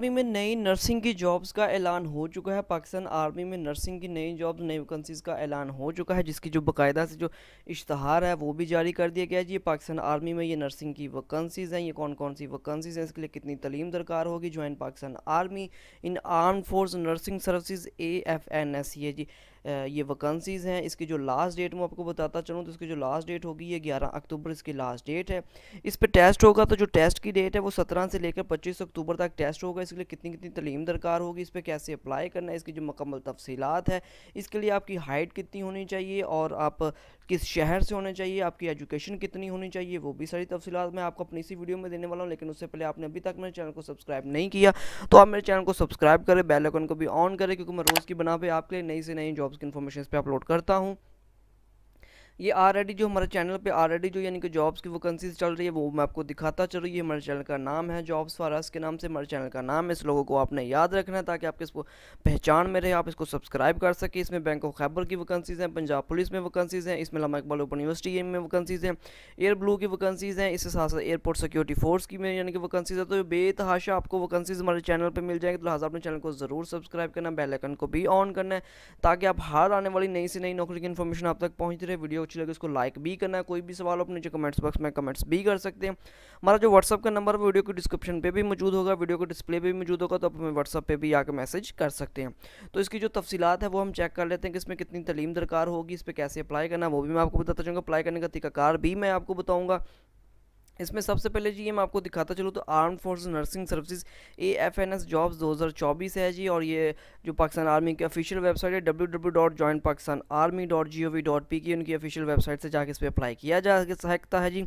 Army में नई nursing की जॉब्स का ऐलान हो चुका है। पाकिस्तान आर्मी में नर्सिंग की नई जॉब्स नई वैकेंसीज़ का ऐलान हो चुका है, जिसकी जो बाकायदा से जो इश्तहार है वो भी जारी कर दिया गया है। जी पाकिस्तान आर्मी में ये नर्सिंग की वैकेंसीज़ हैं, ये कौन कौन सी वैकेंसीज़ हैं, इसके लिए कितनी तालीम दरकार होगी। ज्वाइन पाकिस्तान आर्मी इन arm force nursing services AFNS, ये जी ये वैकेंसीज़ हैं। इसकी जो लास्ट डेट मैं आपको बताता चलूँ तो इसकी जो लास्ट डेट होगी ये 11 अक्टूबर इसकी लास्ट डेट है। इस पर टेस्ट होगा, तो जो टेस्ट की डेट है वो 17 से लेकर 25 अक्टूबर तक टेस्ट होगा। इसके लिए कितनी कितनी तालीम दरकार होगी, इस पर कैसे अप्लाई करना है, इसकी जो मुकम्मल तफसीलात है, इसके लिए आपकी हाइट कितनी होनी चाहिए और आप किस शहर से होने चाहिए, आपकी एजुकेशन कितनी होनी चाहिए, वो भी सारी तफसीलात मैं आपको अपनी इसी वीडियो में देने वाला हूँ। लेकिन उससे पहले आपने अभी तक मेरे चैनल को सब्सक्राइब नहीं किया तो आप मेरे चैनल को सब्सक्राइब करें, बेल आइकन को भी ऑन करें, क्योंकि मैं रोज़ की बना पे आपके लिए नई से नई जॉब्स की इन्फॉर्मेशन इस पर अपलोड करता हूँ। ये ऑलरेडी जो हमारे चैनल पे ऑलरेडी जो यानी कि जॉब्स की वैकेंसीज चल रही है वो मैं आपको दिखाता चल रही है। हमारे चैनल का नाम है जॉब्स फॉर अस के नाम से हमारे चैनल का नाम है। इस लोगों को आपने याद रखना है ताकि आपके इसको पहचान में रहे, आप इसको सब्सक्राइब कर सके। इसमें बैंक ऑफ खैबर की वैकेंसीज़ हैं, पंजाब पुलिस में वैकेंसीज़ हैं, इसमें अल्लामा इकबाल ओपन यूनिवर्सिटी में वैकेंसीज़ हैं, एयर ब्लू की वैकेंसीज़ हैं, इसके साथ साथ एयरपोर्ट सिक्योरिटी फोर्स की में यानी कि वैकेंसीज़ है। तो बेतहाशा आपको वैकेंसीज़ हमारे चैनल पर मिल जाएंगे, तो लिहाजा अपने चैनल को ज़रूर सब्सक्राइब करना, बेल आइकन को भी ऑन करना है ताकि आप हर आने वाली नई से नई नौकरी की इन्फॉर्मेशन आप तक पहुँचती रहे। वीडियो अच्छी लगे उसको लाइक भी करना है, कोई भी सवाल हो अपने नीचे कमेंट्स बॉक्स में कमेंट्स भी कर सकते हैं। हमारा जो व्हाट्सअप का नंबर वीडियो के डिस्क्रिप्शन पे भी मौजूद होगा, वीडियो के डिस्प्ले पे भी मौजूद होगा, तो आप हमें व्हाट्सअप पे भी आकर मैसेज कर सकते हैं। तो इसकी जो तफसीलात है वो हम चेक कर लेते हैं कि इसमें कितनी तालीम दरकार होगी, इस पर कैसे अप्लाई करना वो भी मैं आपको बताता चलूँगा, अप्लाई करने का तरीकाकार भी मैं आपको बताऊँगा। इसमें सबसे पहले जी मैं आपको दिखाता चलूँ तो arm force nursing services AFNS jobs 2024 है जी। और ये जो पाकिस्तान आर्मी की ऑफिशियल वेबसाइट है www.joinpakistanarmy.gov.p की उनकी ऑफिशियल वेबसाइट से जाके इस पर अप्लाई किया जा सकता है जी।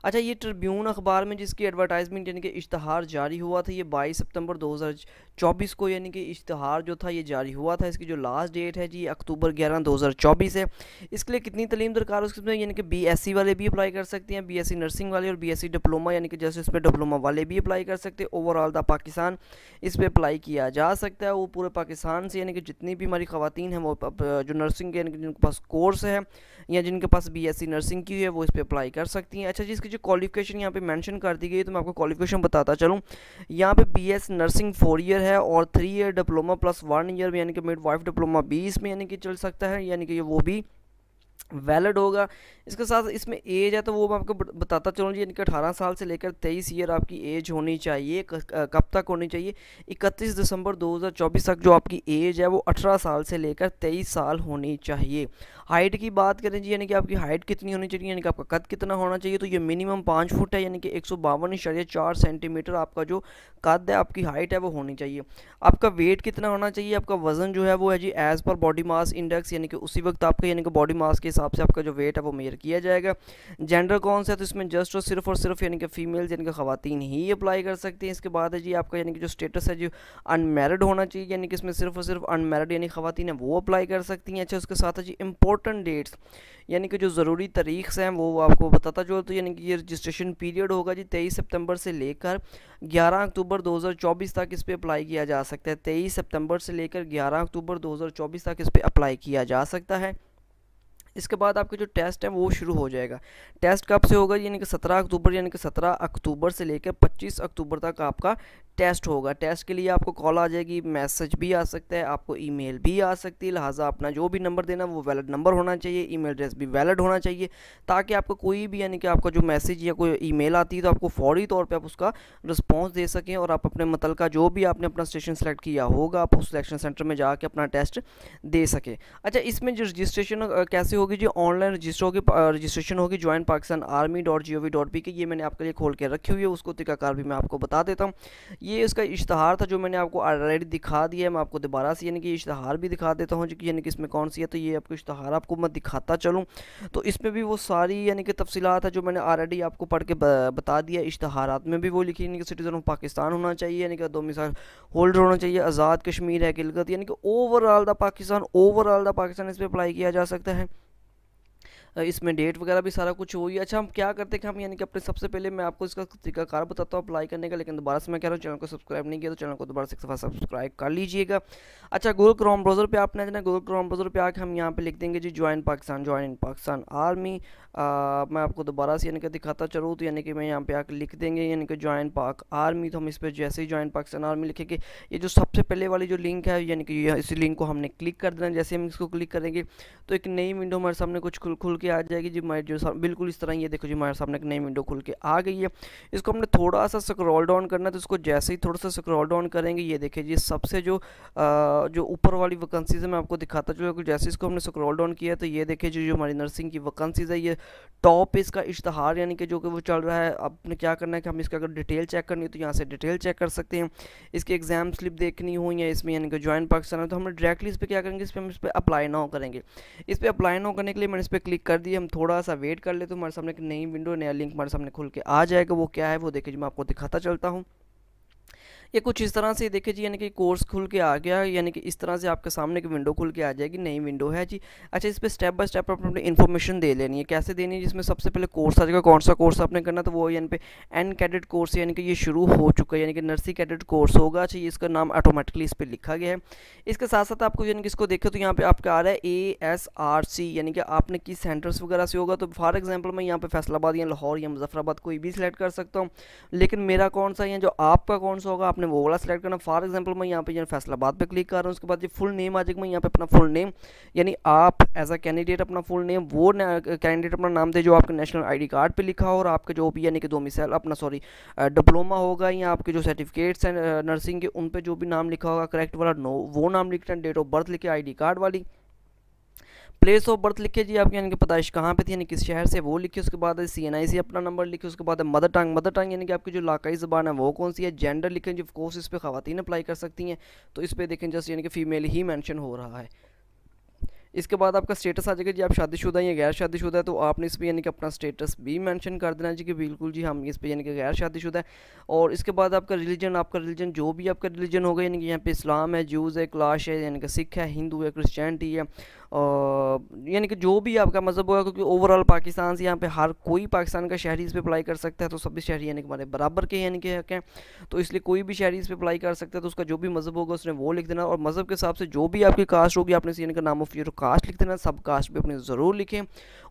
अच्छा, ये ट्रिब्यून अखबार में जिसकी एडवर्टाइजमेंट यानी कि इश्तहार जारी हुआ था ये 22 सितंबर 2024 को, यानी कि इश्तहार जो था ये जारी हुआ था। इसकी जो लास्ट डेट है जी अक्टूबर 11 2024 है। इसके लिए कितनी तालीम दरकार है उसमें यानी कि BSc वाले भी अप्लाई कर सकते हैं, BSc नर्सिंग वाले और BSc डिप्लोमा यानी कि जैसे इस पर डिप्लोमा वाले भी अप्लाई कर सकते हैं। ओवरऑल द पाकिस्तान इस पर अप्लाई किया जा सकता है, वो पूरे पाकिस्तान से यानी कि जितनी भी हमारी खवातीन हैं वो जो नर्सिंग यानी कि जिनके पास कोर्स है या जिनके पास BSc नर्सिंग की है वो इस पर अप्लाई कर सकती हैं। अच्छा जी, इसकी जो क्वालिफिकेशन यहाँ पे मेंशन कर दी गई तो मैं आपको क्वालिफिकेशन बताता चलूँ। यहाँ पे BS नर्सिंग 4 ईयर है और 3 ईयर डिप्लोमा प्लस 1 ईयर यानी कि मिड वाइफ डिप्लोमा भी इसमें यानी कि चल सकता है, यानी कि वो भी वैलिड होगा। इसके साथ इसमें एज है तो वो मैं आपको बताता चलूँ जी, यानी कि 18 साल से लेकर 23 ईयर आपकी एज होनी चाहिए। कब तक होनी चाहिए? 31 दिसंबर 2024 तक जो आपकी एज है वो 18 साल से लेकर 23 साल होनी चाहिए। हाइट की बात करें जी, यानी कि आपकी हाइट कितनी होनी चाहिए, यानी कि आपका कद कितना होना चाहिए, तो ये मिनिमम 5 फुट है, यानी कि 152.4 सेंटीमीटर आपका जो कद है आपकी हाइट है वो होनी चाहिए। आपका वेट कितना होना चाहिए, आपका वजन जो है वो है जी as per body mass index, यानी कि उसी वक्त आपका यानी कि बॉडी मास के हिसाब से आपका जो वेट है वो मेजर किया जाएगा। जेंडर कौन सा है, तो इसमें जस्ट और सिर्फ यानी कि फीमेल्स यानी कि खवातीन ही अप्लाई कर सकती हैं। इसके बाद है जी आपका यानी कि जो स्टेटस है जो अनमैरिड होना चाहिए, यानी कि इसमें सिर्फ और सिर्फ अनमैरिड यानी खवातीन है वो अप्लाई कर सकती हैं। अच्छा, उसके साथ है जी इंपॉर्टेंट डेट्स यानी कि जो ज़रूरी तारीख हैं वो आपको बताता जो, तो यानी कि ये रजिस्ट्रेशन पीरियड होगा जी 23 सितंबर से लेकर 11 अक्टूबर 2024 तक इस पर अप्लाई किया जा सकता है। 23 सितंबर से लेकर 11 अक्टूबर 2024 तक इस पर अप्लाई किया जा सकता है। इसके बाद आपका जो टेस्ट है वो शुरू हो जाएगा। टेस्ट कब से होगा, यानी कि 17 अक्टूबर, यानी कि 17 अक्टूबर से लेकर 25 अक्टूबर तक आपका टेस्ट होगा। टेस्ट के लिए आपको कॉल आ जाएगी, मैसेज भी आ सकता है, आपको ईमेल भी आ सकती है। लिहाजा अपना जो भी नंबर देना वो वैलिड नंबर होना चाहिए, ईमेल एड्रेस भी वैलिड होना चाहिए, ताकि आपको कोई भी यानी कि आपका जो मैसेज या कोई ईमेल आती है तो आपको फौरी तौर पर आप उसका रिस्पॉन्स दे सकें और आप अपने मतलब का जो भी आपने अपना स्टेशन सेलेक्ट किया होगा आप उस सिलेक्शन सेंटर में जाके अपना टेस्ट दे सकें। अच्छा, इसमें जो रजिस्ट्रेशन कैसे होगी जी, ऑनलाइन रजिस्ट्रेशन होगी ज्वाइन पाकिस्तान army.gov.p की। ये मैंने आपके लिए खोल के रखी हुई है, उसको तरीकाकार भी मैं आपको बता देता हूँ। ये इसका इश्तहार था जो मैंने आपको ऑलरेडी दिखा दिया है, मैं आपको दोबारा से यानी कि इश्तहार भी दिखा देता हूँ कि यानी कि इसमें कौन सी है। तो ये आपको इश्तहार आपको मैं दिखाता चलूँ तो इसमें भी वो सारी यानी कि तफसीलात है जो मैंने ऑलरेडी आपको पढ़ के बता दिया। इश्तहारात में भी वो लिखी यानी कि सिटीजन ऑफ पाकिस्तान होना चाहिए, यानी कि दो मिसाल होल्डर होना चाहिए, आज़ाद कश्मीर है, गिलगित, यानी कि ओवरऑल द पाकिस्तान इस पर अप्लाई किया जा सकता है। इसमें डेट वगैरह भी सारा कुछ वही। अच्छा हम क्या करते हैं कि हम यानी कि अपने सबसे पहले मैं आपको इसका तरीकाकार बताता हूँ अप्लाई करने का, लेकिन दोबारा से मैं कह रहा हूँ चैनल को सब्सक्राइब नहीं किया तो चैनल को दोबारा से एक दफ़ा सब्सक्राइब कर लीजिएगा। अच्छा गूगल क्रोम ब्राउज़र पे आपने जाना, गूगल क्रोम ब्राउज़र पे आके हम यहाँ पे लिख देंगे जी join Pakistan, join in Pakistan army. मैं आपको दोबारा से यानी कि दिखाता चलूँ तो यानी कि मैं यहाँ पे आके लिख देंगे यानी कि ज्वाइन पाक आर्मी। तो हम इस पर जैसे ही ज्वाइन पाकिस्तान आर्मी लिखेंगे, ये जो सबसे पहले वाली जो लिंक है यानी कि इस लिंक को हमने क्लिक कर देना। जैसे हम इसको क्लिक करेंगे तो एक नई विंडो हमारे सामने कुछ खुल के आ जाएगी जी। हमारे जो बिल्कुल इस तरह ये देखो जी हमारे सामने एक नई विंडो खुल के आ गई है। इसको हमने थोड़ा सा स्क्रॉल डाउन करना है, तो इसको जैसे ही थोड़ा सा स्क्रॉल डाउन करेंगे ये देखिए जी सबसे जो ऊपर वाली वैकेंसीज है मैं आपको दिखाता चलूँ। जैसे इसको हमने स्क्रॉल डाउन किया तो ये देखिए जो हमारी नर्सिंग की वैकेंसीज है ये टॉप इसका इश्तहार यानी कि जो कि वो चल रहा है। आपने क्या करना है कि हम इसका अगर डिटेल चेक करनी है तो यहाँ से डिटेल चेक कर सकते हैं। इसकी एग्जाम स्लिप देखनी हो या इसमें यानी कि ज्वाइन पाकिस्तान है तो हम डायरेक्टली इस पर क्या करेंगे, इस पर हम इस पर अप्लाई नाउ करेंगे। इस पर अप्लाई नाउ करने के लिए मैंने इस पर क्लिक कर दिया। हम थोड़ा सा वेट कर ले तो हमारे सामने एक नई विंडो, नया लिंक हमारे सामने खुल के आ जाएगा। वो क्या है वो देखिए जी मैं आपको दिखाता चलता हूँ। ये कुछ इस तरह से देखिए जी यानी कि कोर्स खुल के आ गया, यानी कि इस तरह से आपके सामने एक विंडो खुल के आ जाएगी, नई विंडो है जी। अच्छा इस पर स्टेप बाय स्टेप आपने अपनी इन्फॉर्मेशन दे लेनी है। कैसे देनी है, जिसमें सबसे पहले कोर्स आ जाएगा, कौन सा कोर्स आपने करना तो वो यानी पे एन कैडेट कोर्स यानी कि ये शुरू हो चुका है, यानी कि नर्सिंग कैडेट कोर्स होगा। अच्छा इसका नाम ऑटोमेटिकली इस पर लिखा गया है। इसके साथ साथ आपको यानी कि इसको देखे तो यहाँ पे आपका आ रहा है ASRC, यानी कि आपने किस सेंटर्स वगैरह से होगा। तो फॉर एग्जाम्पल मैं यहाँ पे फैसलाबाद या लाहौर या मुजफ्फराबाद कोई भी सिलेक्ट कर सकता हूँ, लेकिन मेरा कौन सा या जो आपका कौन सा होगा आपने वो वाला सिलेक्ट करना। फॉर एग्जांपल मैं यहाँ पे फैसलाबाद पे क्लिक कर रहा हूँ, उसके बाद ये फुल नेम आ जाएगा। मैं यहाँ पे अपना फुल नेम यानी आप एज अ कैंडिडेट अपना फुल नेम, वो कैंडिडेट अपना नाम दे जो आपके नेशनल आईडी कार्ड पे लिखा हो, और आपके जो भी यानी कि डोमिसाइल अपना डिप्लोमा होगा या आपके जो सर्टिफिकेट्स हैं नर्सिंग के उन पे जो भी नाम लिखा होगा करेक्ट वाला नो वो नाम लिखना, डेट ऑफ बर्थ लिखे आईडी कार्ड वाली, प्लेस ऑफ बर्थ लिखे जी आपकी यानी कि पैदाइश कहाँ पे थी यानी किस शहर से वो लिखे। उसके बाद CNIC अपना नंबर लिखे। उसके बाद मदर टंग यानी कि आपकी जो इलाकाई ज़बान है वो कौन सी है। जेंडर लिखें जी, ऑफ कोर्स इस पर ख़वातीन अप्लाई कर सकती हैं, तो इस पर देखें जस्ट यानी कि फ़ीमेल ही मेंशन हो रहा है। इसके बाद आपका स्टेटस आ जाएगा जी, आप शादीशुदा या गैर शादीशुदा है तो आपने इस पर यानी कि अपना स्टेटस भी मेंशन कर देना जी कि बिल्कुल जी हम इस पर यानी कि गैर शादीशुदा है। और इसके बाद आपका रिलीजन जो भी आपका रिलीजन होगा, यानी कि यहाँ पे इस्लाम है, जूज़ है, क्लाश है यानी कि सिख है, हिंदू है, क्रिश्चियनिटी है, यानी कि जो भी आपका मज़हब होगा, क्योंकि ओवरऑल पाकिस्तान से यहाँ पे हर कोई पाकिस्तान का शहरी इस पर अप्लाई कर सकता है, तो सभी शहरी यानी कि हमारे बराबर के यानी कि हक हैं, तो इसलिए कोई भी शहरी इस पर अप्लाई कर सकता है। तो उसका जो भी मज़हब होगा उसने वो लिख देना, और मज़हब के हिसाब से जो भी आपकी कास्ट होगी आपने यानी कि नाम ऑफ योर कास्ट लिख देना, सब कास्ट भी अपने ज़रूर लिखें।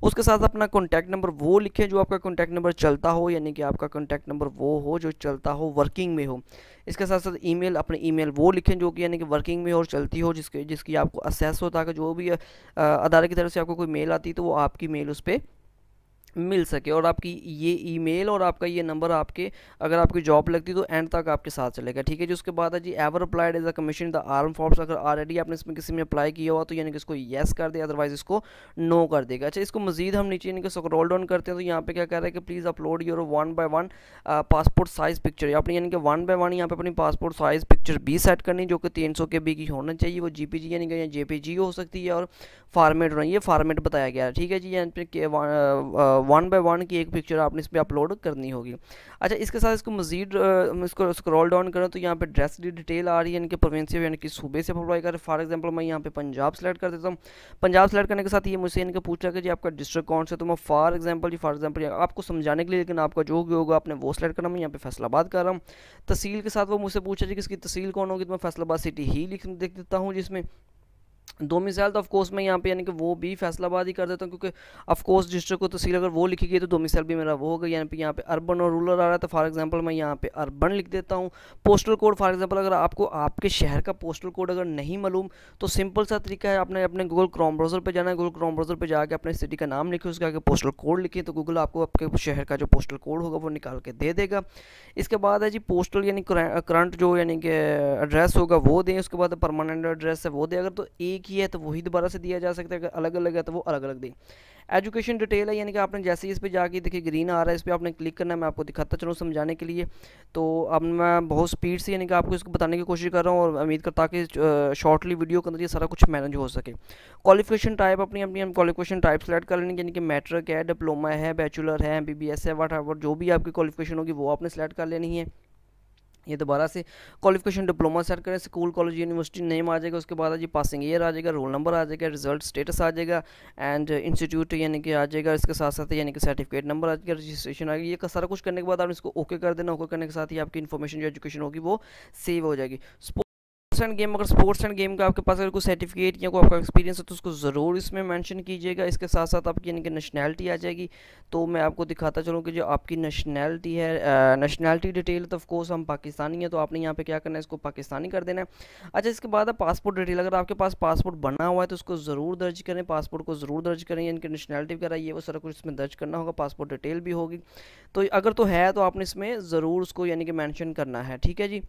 उसके साथ अपना कॉन्टैक्ट नंबर वो लिखें जो आपका कॉन्टैक्ट नंबर चलता हो, यानी कि आपका कॉन्टैक्ट नंबर वो हो जो चलता हो, वर्किंग में हो। इसके साथ साथ ईमेल, अपने ईमेल वो लिखें जो कि यानी कि वर्किंग में और चलती हो, जिसकी आपको असेस हो, ताकि जो भी अदारे की तरफ से आपको कोई मेल आती है तो वो आपकी मेल उस पर मिल सके, और आपकी ये ईमेल और आपका ये नंबर आपके अगर आपकी जॉब लगती तो एंड तक आपके साथ चलेगा, ठीक है जी। उसके बाद है जी ever applied as a commission the arm force, अगर ऑलरेडी आपने इसमें किसी में अप्लाई किया हुआ तो यानी कि इसको येस कर दे, अदरवाइज इसको नो कर देगा। अच्छा इसको मजीद हम नीचे यानी कि स्क्रॉल डाउन करते हैं तो यहाँ पे क्या कह रहा है कि please upload your 1 by 1 passport size picture. आपने यानी कि 1 by 1 यहाँ पे अपनी पासपोर्ट साइज़ पिक्चर भी सेट करनी जो कि 300 KB की होना चाहिए, वो GPG यानी कि JPG हो सकती है, और फॉर्मेट होना, ये फॉर्मेट बताया गया है, ठीक है जी। यहाँ पे 1 by 1 की एक पिक्चर आपने इस पर अपलोड करनी होगी। अच्छा इसके साथ इसको मजीद इसको स्क्रॉल डाउन करें तो यहाँ पे ड्रेस की डिटेल आ रही है, यानी कि प्रोविंस यानी कि सूबे से अप्लाई करें। फॉर एग्जांपल मैं यहाँ पे पंजाब सेलेक्ट कर देता हूँ। पंजाब सेलेक्ट करने के साथ ये मुझसे यानी कि पूछा कि जी आपका डिस्ट्रिक्ट कौन सा, तो मैं फॉर एग्जांपल आपको समझाने के लिए, लेकिन आपका जो भी होगा आपने वो सेलेक्ट करना। मैं यहाँ पे फैसलाबाद कर रहा हूँ। तहसील के साथ वो मुझसे पूछा जी कि इसकी तहसील कौन होगी, तो मैं फैसलाबाद सिटी ही लिख देता हूँ। जिसमें डोमिसाइल तो ऑफकोर्स मैं यहाँ पे यानी कि वो भी फैसलाबाद ही कर देता हूँ, क्योंकि ऑफकोर्स डिस्ट्रिक्ट को तहसील अगर वो लिखी गई तो डोमिसाइल भी मेरा वो होगा। यहाँ पे अर्बन और रूरल आ रहा है, तो फॉर एग्जांपल मैं यहाँ पे अर्बन लिख देता हूँ। पोस्टल कोड, फॉर एग्जांपल अगर आपको आपके शहर का पोस्टल कोड अगर नहीं मालूम तो सिंपल सा तरीका है, आपने अपने गूगल क्रोम ब्राउज़र पर जाना है। गूगल क्रोम ब्राउज़र पर जाकर अपने सिटी का नाम लिखे, उसके आगे पोस्टल कोड लिखे, तो गूगल आपको आपके शहर का जो पोस्टल कोड होगा वो निकाल के दे देगा। इसके बाद है जी पोस्टल यानी करंट जो यानी कि एड्रेस होगा वो दें। उसके बाद परमानेंट एड्रेस है वो दें। अगर तो एक ही है तो वही दोबारा से दिया जा सकता है, अगर अलग अलग है तो वो अलग अलग दें। एजुकेशन डिटेल है, यानी कि आपने जैसे ही इस पर जाके देखिए ग्रीन आ रहा है, इस पर आपने क्लिक करना है। मैं आपको दिखाता चलूँ समझाने के लिए। तो अब मैं बहुत स्पीड से यानी कि आपको इसको बताने की कोशिश कर रहा हूँ, और उम्मीद करता कि शॉर्टली वीडियो के अंदर ये सारा कुछ मैनेज हो सके। क्वालिफिकेशन टाइप अपनी अपनी हम क्वालिफिकेशन टाइप सेलेक्ट कर लेंगे, यानी कि मैट्रिक है, डिप्लोमा है, बैचलर है, MBBS है, वट एवर जो भी आपकी क्वालिफिकेशन होगी वो आपने सेलेक्ट कर लेनी है। ये दोबारा से क्वालिफिकेशन डिप्लोमा सेट करें, स्कूल कॉलेज यूनिवर्सिटी नेम आ जाएगा, उसके बाद जी पासिंग ईयर आ जाएगा, रोल नंबर आ जाएगा, रिजल्ट स्टेटस आ जाएगा एंड इंस्टीट्यूट यानी कि आ जाएगा, इसके साथ साथ यानी कि सर्टिफिकेट नंबर आ जाएगा, रजिस्ट्रेशन आ गया। ये सारा कुछ करने के बाद आप इसको ओके कर देना। ओके करने के साथ ही आपकी इन्फॉर्मेशन जो एजुकेशन होगी वो सेव हो जाएगी। स्पोर्ट्स एंड गेम, अगर स्पोर्ट्स एंड गेम का आपके पास अगर कोई सर्टिफिकेट या कोई आपका एक्सपीरियंस है तो उसको ज़रूर इसमें मेंशन कीजिएगा। इसके साथ साथ आपकी यानी कि नेशनैलिटी आ जाएगी। तो मैं आपको दिखाता चलूँ कि जो आपकी नेशनैलिटी है, नेशनैलिटी डिटेल तो ऑफकोर्स हम पाकिस्तानी है, तो आपने यहाँ पे क्या करना है, इसको पाकिस्तानी कर देना है। अच्छा, इसके बाद पासपोर्ट डिटेल, अगर आपके पास पासपोर्ट बना हुआ है तो उसको ज़रूर दर्ज करें, पासपोर्ट को ज़रूर दर्ज करें, इनकी नेशनैलिटी वगैरह ये वो सारा कुछ इसमें दर्ज करना होगा, पासपोर्ट डिटेल भी होगी। तो अगर तो है तो आपने इसमें ज़रूर उसको यानी कि मैंशन करना है, ठीक है जी।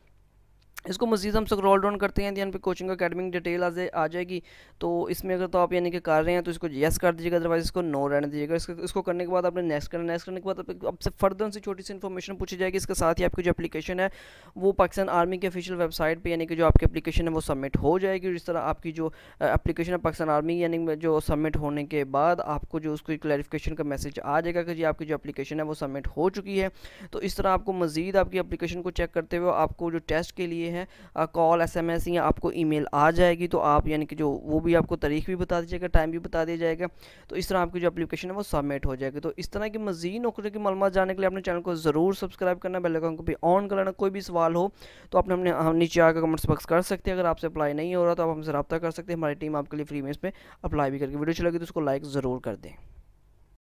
इसको मज़ीद हम स्क्रॉल डाउन करते हैं, यहाँ पे कोचिंग अकेडमिक डिटेल आ जाएगी। तो इसमें अगर तो आप यानी कि कर रहे हैं तो इसको येस कर दीजिएगा, अदरवाइज इसको नो रहने दीजिएगा। इसको करने के बाद आपने नेक्स्ट करना, नेक्स्ट करने के बाद आपसे फर्दर से छोटी सी इन्फॉर्मेशन पूछी जाएगी। इसके साथ ही आपकी जो एप्लीकेशन है वो पाकिस्तान आर्मी के ऑफिशियल वेबसाइट पर यानी कि जो आपकी एप्लीकेशन है वो सबमिट हो जाएगी। इस तरह आपकी जो एप्लीकेशन है पाकिस्तान आर्मी यानी जो सबमिट होने के बाद आपको जो उसको क्लैरिफिकेशन का मैसेज आ जाएगा कि जी आपकी जो एप्लीकेशन है वो सबमिट हो चुकी है। तो इस तरह आपको मज़ीद आपकी एप्लीकेशन को चेक करते हुए आपको जो टेस्ट के लिए है कॉल SMS या आपको ईमेल आ जाएगी। तो आप यानी कि जो वो भी आपको तारीख भी बता दीजिएगा, टाइम भी बता दिया जाएगा। तो इस तरह आपकी जो एप्लीकेशन है वो सबमिट हो जाएगी। तो इस तरह की मज़ीद नौकरी की मालूमात जानने के लिए अपने चैनल को ज़रूर सब्सक्राइब करना, बेल आइकन को भी ऑन कर लेना। कोई भी सवाल हो तो आपने हम नीचे आकर कमेंट्स बॉक्स कर सकते हैं। अगर आपसे अप्लाई नहीं हो रहा तो आप हमसे रब्ता कर सकते हैं, हमारी टीम आपके लिए फ्री में इस पर अप्लाई भी करके। वीडियो अच्छी लगी तो उसको लाइक ज़रूर कर दें।